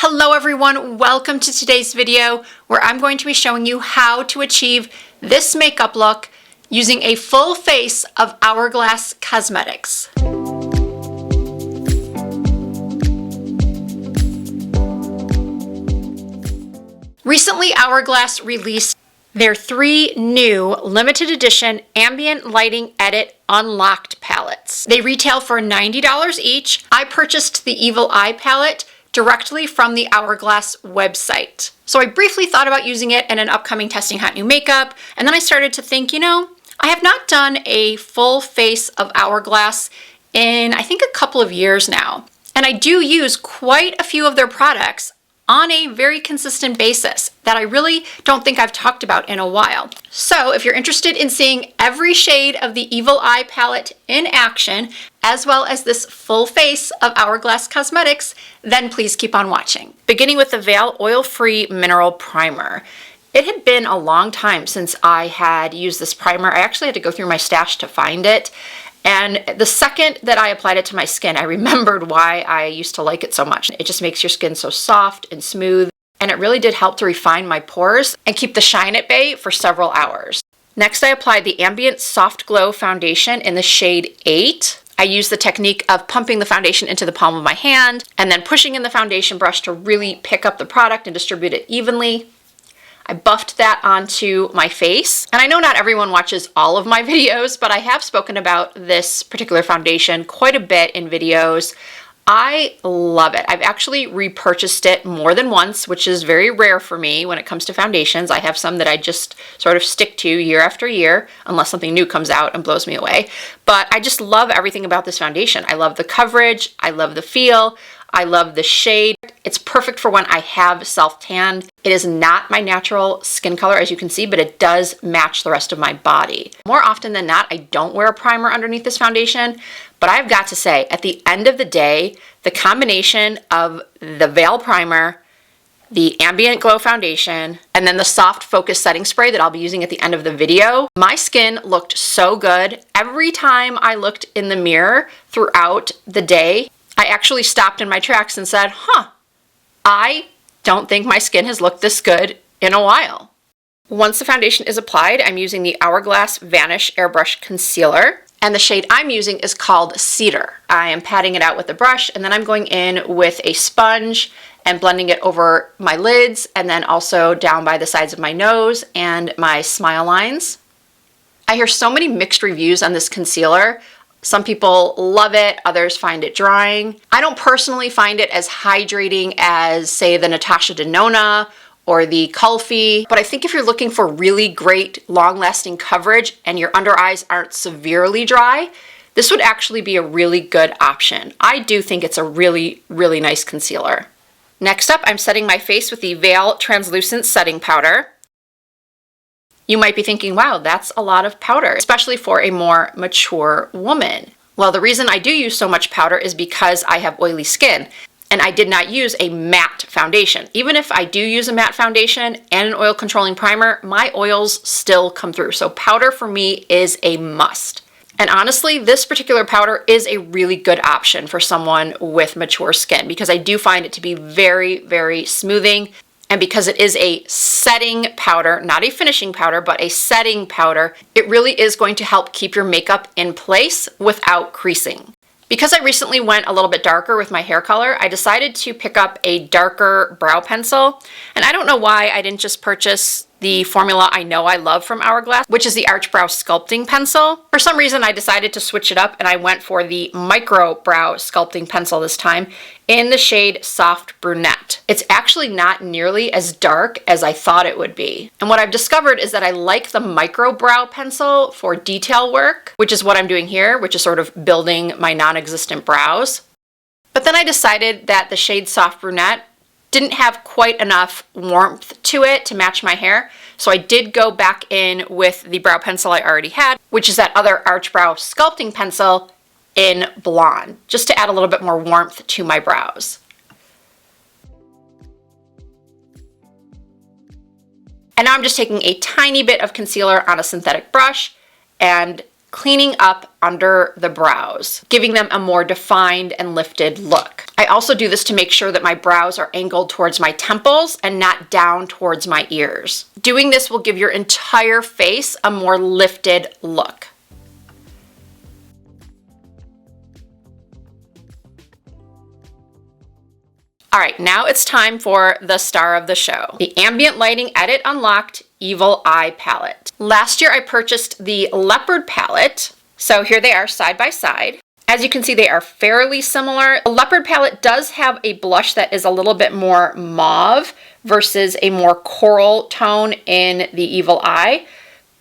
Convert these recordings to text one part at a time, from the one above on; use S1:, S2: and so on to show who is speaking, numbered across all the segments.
S1: Hello everyone, welcome to today's video where I'm going to be showing you how to achieve this makeup look using a full face of Hourglass Cosmetics. Recently, Hourglass released their 3 new limited edition Ambient Lighting Unlocked palettes. They retail for $90 each. I purchased the Evil Eye palette directly from the Hourglass website. So I briefly thought about using it in an upcoming Testing Hot New Makeup, and then I started to think, I have not done a full face of Hourglass in I think a couple of years now. And I do use quite a few of their products on a very consistent basis that I really don't think I've talked about in a while. So if you're interested in seeing every shade of the Evil Eye palette in action, as well as this full face of Hourglass Cosmetics, then please keep on watching. Beginning with the Veil Oil-Free Mineral Primer. It had been a long time since I had used this primer. I actually had to go through my stash to find it. And the second that I applied it to my skin, I remembered why I used to like it so much. It just makes your skin so soft and smooth, and it really did help to refine my pores and keep the shine at bay for several hours. Next, I applied the Ambient Soft Glow Foundation in the shade 8. I used the technique of pumping the foundation into the palm of my hand and then pushing in the foundation brush to really pick up the product and distribute it evenly. I buffed that onto my face. And I know not everyone watches all of my videos, but I have spoken about this particular foundation quite a bit in videos. I love it. I've actually repurchased it more than once, which is very rare for me when it comes to foundations. I have some that I just sort of stick to year after year, unless something new comes out and blows me away. But I just love everything about this foundation. I love the coverage. I love the feel. I love the shade. It's perfect for when I have self-tanned. It is not my natural skin color, as you can see, but it does match the rest of my body. More often than not, I don't wear a primer underneath this foundation, but I've got to say, at the end of the day, the combination of the Veil Primer, the Ambient Glow Foundation, and then the Soft Focus Setting Spray that I'll be using at the end of the video, my skin looked so good. Every time I looked in the mirror throughout the day, I actually stopped in my tracks and said, I don't think my skin has looked this good in a while. Once the foundation is applied, I'm using the Hourglass Vanish Airbrush Concealer, and the shade I'm using is called Cedar. I am patting it out with a brush, and then I'm going in with a sponge and blending it over my lids, and then also down by the sides of my nose and my smile lines. I hear so many mixed reviews on this concealer. Some people love it, others find it drying. I don't personally find it as hydrating as, say, the Natasha Denona or the Kulfi, but I think if you're looking for really great, long-lasting coverage and your under eyes aren't severely dry, this would actually be a really good option. I do think it's a really, really nice concealer. Next up, I'm setting my face with the Veil Translucent Setting Powder. You might be thinking, wow, that's a lot of powder, especially for a more mature woman. Well, the reason I do use so much powder is because I have oily skin, and I did not use a matte foundation. Even if I do use a matte foundation and an oil controlling primer, my oils still come through. So powder for me is a must. And honestly, this particular powder is a really good option for someone with mature skin because I do find it to be very, very smoothing. And because it is a setting powder, not a finishing powder, but a setting powder, it really is going to help keep your makeup in place without creasing. Because I recently went a little bit darker with my hair color, I decided to pick up a darker brow pencil. And I don't know why I didn't just purchase the formula I know I love from Hourglass, which is the Arch Brow Sculpting Pencil. For some reason, I decided to switch it up and I went for the Micro Brow Sculpting Pencil this time in the shade Soft Brunette. It's actually not nearly as dark as I thought it would be. And what I've discovered is that I like the Micro Brow Pencil for detail work, which is what I'm doing here, which is sort of building my non-existent brows. But then I decided that the shade Soft Brunette didn't have quite enough warmth to it to match my hair. So I did go back in with the brow pencil I already had, which is that other Arch Brow Sculpting Pencil in Blonde, just to add a little bit more warmth to my brows. And now I'm just taking a tiny bit of concealer on a synthetic brush and cleaning up under the brows, giving them a more defined and lifted look. I also do this to make sure that my brows are angled towards my temples and not down towards my ears. Doing this will give your entire face a more lifted look. All right, now it's time for the star of the show, the Ambient Lighting Edit Unlocked Evil Eye Palette. Last year I purchased the Leopard palette, so here they are side by side. As you can see, they are fairly similar. The Leopard palette does have a blush that is a little bit more mauve versus a more coral tone in the Evil Eye.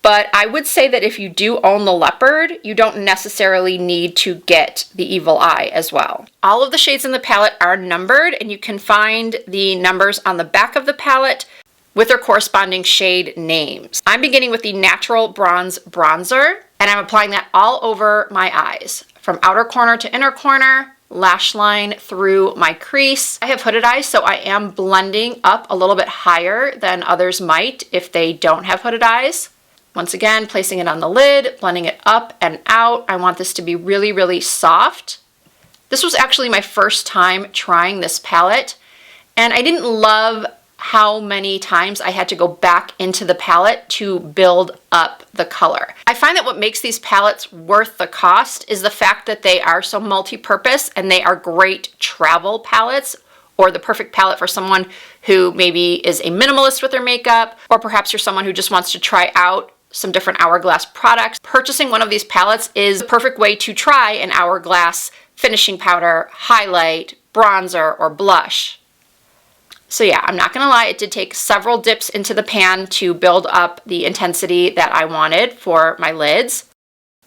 S1: But I would say that if you do own the Leopard, you don't necessarily need to get the Evil Eye as well. All of the shades in the palette are numbered, and you can find the numbers on the back of the palette with their corresponding shade names. I'm beginning with the Natural Bronze Bronzer, and I'm applying that all over my eyes, from outer corner to inner corner, lash line through my crease. I have hooded eyes, so I am blending up a little bit higher than others might if they don't have hooded eyes. Once again, placing it on the lid, blending it up and out. I want this to be really, really soft. This was actually my first time trying this palette, and I didn't love how many times I had to go back into the palette to build up the color. I find that what makes these palettes worth the cost is the fact that they are so multi-purpose and they are great travel palettes, or the perfect palette for someone who maybe is a minimalist with their makeup, or perhaps you're someone who just wants to try out some different Hourglass products. Purchasing one of these palettes is the perfect way to try an Hourglass finishing powder, highlight, bronzer, or blush. So yeah, I'm not gonna lie, it did take several dips into the pan to build up the intensity that I wanted for my lids.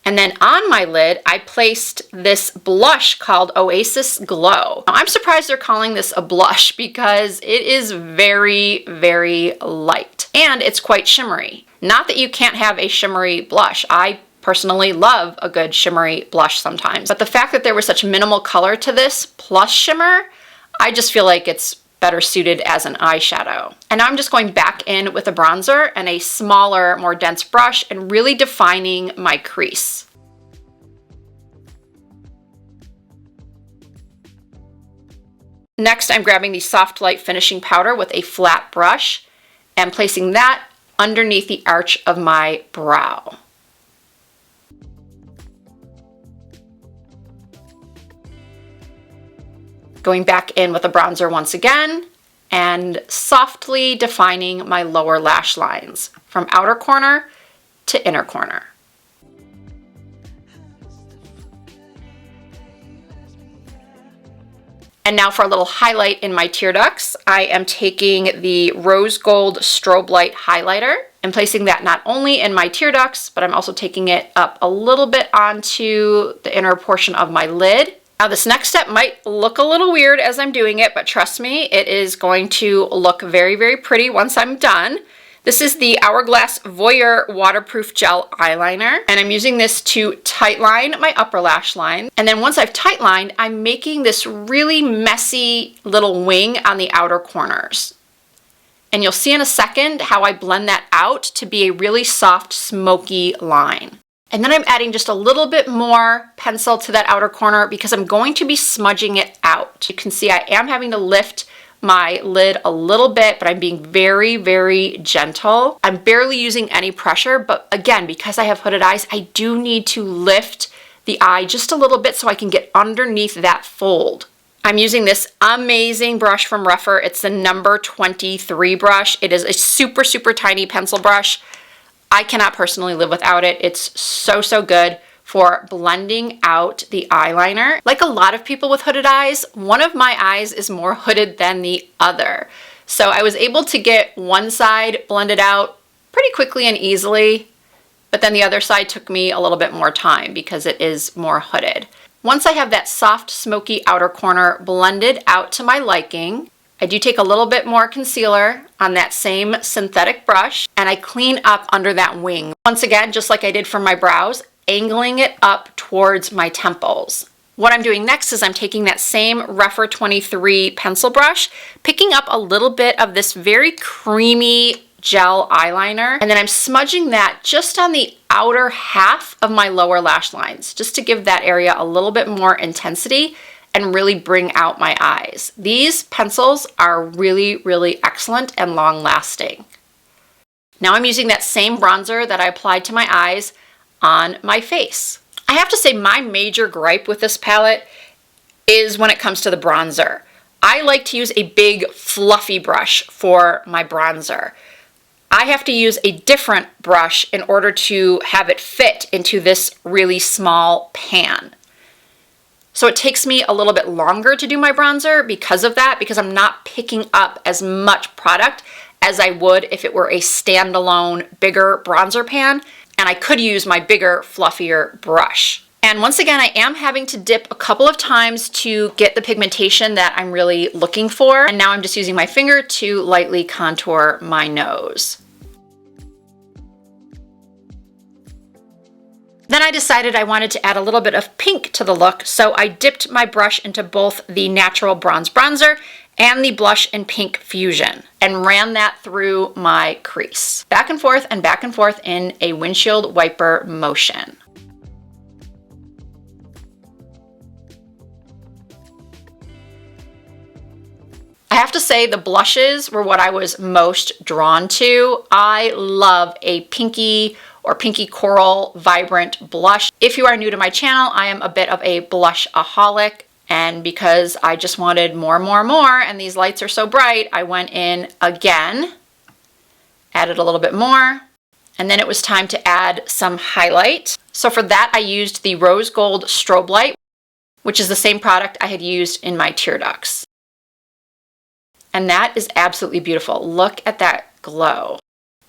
S1: And then on my lid, I placed this blush called Oasis Glow. Now, I'm surprised they're calling this a blush because it is very, very light and it's quite shimmery. Not that you can't have a shimmery blush. I personally love a good shimmery blush sometimes, but the fact that there was such minimal color to this plus shimmer, I just feel like it's better suited as an eyeshadow. And now I'm just going back in with a bronzer and a smaller, more dense brush and really defining my crease. Next, I'm grabbing the Soft Light finishing powder with a flat brush and placing that underneath the arch of my brow. Going back in with a bronzer once again and softly defining my lower lash lines from outer corner to inner corner. And now for a little highlight in my tear ducts, I am taking the Rose Gold Strobe Light highlighter and placing that not only in my tear ducts, but I'm also taking it up a little bit onto the inner portion of my lid. Now this next step might look a little weird as I'm doing it, but trust me, it is going to look very, very pretty once I'm done. This is the Hourglass Voyeur Waterproof Gel Eyeliner, and I'm using this to tightline my upper lash line. And then once I've tightlined, I'm making this really messy little wing on the outer corners. And you'll see in a second how I blend that out to be a really soft, smoky line. And then I'm adding just a little bit more pencil to that outer corner because I'm going to be smudging it out. You can see I am having to lift my lid a little bit, but I'm being very, very gentle. I'm barely using any pressure, but again, because I have hooded eyes, I do need to lift the eye just a little bit so I can get underneath that fold. I'm using this amazing brush from Rephr. It's the number 23 brush. It is a super, super tiny pencil brush. I cannot personally live without it. It's so, so good for blending out the eyeliner. Like a lot of people with hooded eyes, one of my eyes is more hooded than the other. So I was able to get one side blended out pretty quickly and easily, but then the other side took me a little bit more time because it is more hooded. Once I have that soft, smoky outer corner blended out to my liking, I do take a little bit more concealer on that same synthetic brush and I clean up under that wing. Once again, just like I did for my brows, angling it up towards my temples. What I'm doing next is I'm taking that same Rephr 23 pencil brush, picking up a little bit of this very creamy gel eyeliner, and then I'm smudging that just on the outer half of my lower lash lines, just to give that area a little bit more intensity and really bring out my eyes. These pencils are really, really excellent and long lasting. Now I'm using that same bronzer that I applied to my eyes on my face. I have to say my major gripe with this palette is when it comes to the bronzer. I like to use a big fluffy brush for my bronzer. I have to use a different brush in order to have it fit into this really small pan. So it takes me a little bit longer to do my bronzer because of that, because I'm not picking up as much product as I would if it were a standalone bigger bronzer pan, and I could use my bigger, fluffier brush. And once again, I am having to dip a couple of times to get the pigmentation that I'm really looking for. And now I'm just using my finger to lightly contour my nose. Then I decided I wanted to add a little bit of pink to the look, so I dipped my brush into both the Natural Bronze Bronzer and the Blush in Pink Fusion and ran that through my crease. Back and forth in a windshield wiper motion. I have to say the blushes were what I was most drawn to. I love a pinky or pinky coral vibrant blush. If you are new to my channel, I am a bit of a blush-aholic, and because I just wanted more and these lights are so bright, I went in again, added a little bit more, and then it was time to add some highlight. So for that I used the Rose Gold Strobe Light, which is the same product I had used in my tear ducts. And that is absolutely beautiful. Look at that glow.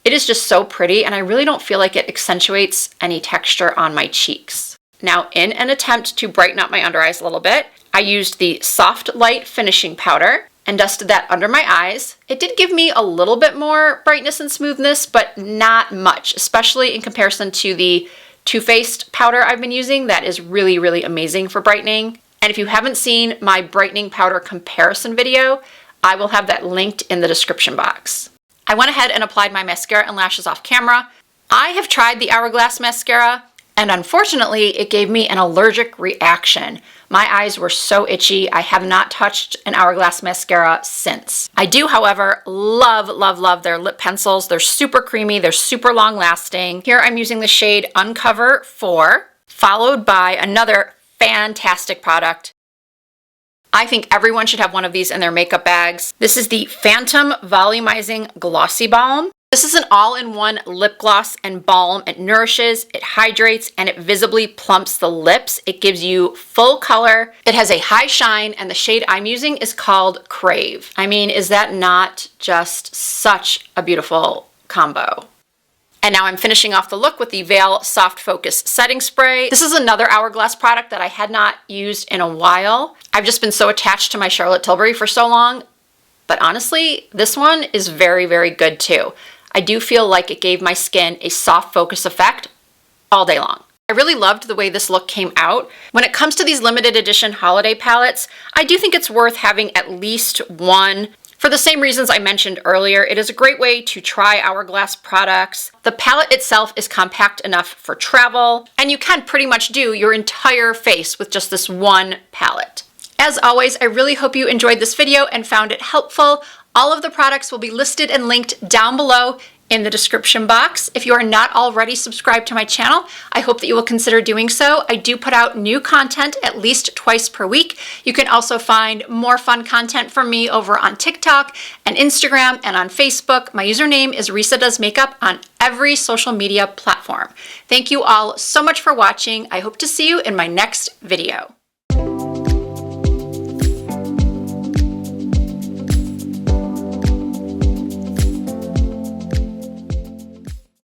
S1: It is just so pretty, and I really don't feel like it accentuates any texture on my cheeks. Now, in an attempt to brighten up my under eyes a little bit, I used the Soft Light Finishing Powder and dusted that under my eyes. It did give me a little bit more brightness and smoothness, but not much, especially in comparison to the Too Faced powder I've been using. That is really, really amazing for brightening. And if you haven't seen my brightening powder comparison video, I will have that linked in the description box. I went ahead and applied my mascara and lashes off camera. I have tried the Hourglass mascara, and unfortunately it gave me an allergic reaction. My eyes were so itchy. I have not touched an Hourglass mascara since. I do, however, love their lip pencils. They're super creamy, they're super long lasting. Here I'm using the shade Uncover 4, followed by another fantastic product. I think everyone should have one of these in their makeup bags. This is the Phantom Volumizing Glossy Balm. This is an all-in-one lip gloss and balm. It nourishes, it hydrates, and it visibly plumps the lips. It gives you full color. It has a high shine, and the shade I'm using is called Crave. I mean, is that not just such a beautiful combo? And now I'm finishing off the look with the Veil Soft Focus Setting Spray. This is another Hourglass product that I had not used in a while. I've just been so attached to my Charlotte Tilbury for so long, but honestly, this one is very, very good too. I do feel like it gave my skin a soft focus effect all day long. I really loved the way this look came out. When it comes to these limited edition holiday palettes, I do think it's worth having at least one. For the same reasons I mentioned earlier, it is a great way to try Hourglass products. The palette itself is compact enough for travel, and you can pretty much do your entire face with just this one palette. As always, I really hope you enjoyed this video and found it helpful. All of the products will be listed and linked down below in the description box. If you are not already subscribed to my channel, I hope that you will consider doing so. I do put out new content at least twice per week. You can also find more fun content from me over on TikTok and Instagram and on Facebook. My username is Risa Does Makeup on every social media platform. Thank you all so much for watching. I hope to see you in my next video.